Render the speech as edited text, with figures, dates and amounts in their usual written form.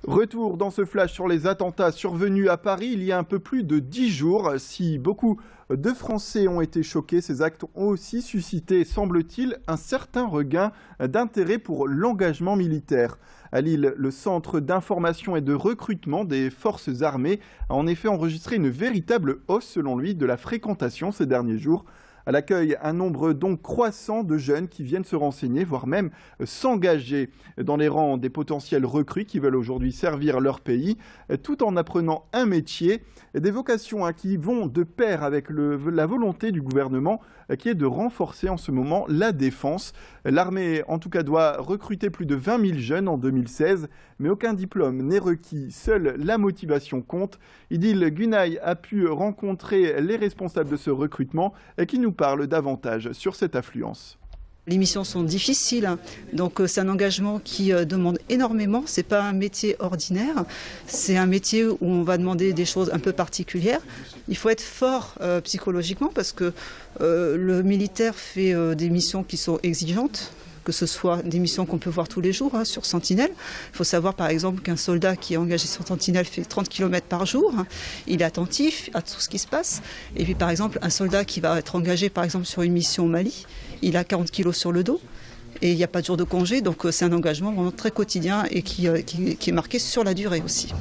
Retour dans ce flash sur les attentats survenus à Paris il y a un peu plus de 10 jours. Si beaucoup de Français ont été choqués, ces actes ont aussi suscité, semble-t-il, un certain regain d'intérêt pour l'engagement militaire. À Lille, le centre d'information et de recrutement des forces armées a en effet enregistré une véritable hausse, selon lui, de la fréquentation ces derniers jours. À l'accueil, un nombre donc croissant de jeunes qui viennent se renseigner, voire même s'engager dans les rangs des potentiels recrues qui veulent aujourd'hui servir leur pays, tout en apprenant un métier, des vocations qui vont de pair avec la volonté du gouvernement qui est de renforcer en ce moment la défense. L'armée, en tout cas, doit recruter plus de 20 000 jeunes en 2016, mais aucun diplôme n'est requis, seule la motivation compte. Idil Gunay a pu rencontrer les responsables de ce recrutement qui nous parlent davantage sur cette affluence. Les missions sont difficiles, donc c'est un engagement qui demande énormément. Ce n'est pas un métier ordinaire, c'est un métier où on va demander des choses un peu particulières. Il faut être fort psychologiquement parce que le militaire fait des missions qui sont exigeantes, que ce soit des missions qu'on peut voir tous les jours sur Sentinelle. Il faut savoir par exemple qu'un soldat qui est engagé sur Sentinelle fait 30 km par jour. Il est attentif à tout ce qui se passe. Et puis par exemple, un soldat qui va être engagé par exemple sur une mission au Mali, il a 40 kg sur le dos et il n'y a pas de jour de congé. Donc c'est un engagement vraiment très quotidien et qui est marqué sur la durée aussi.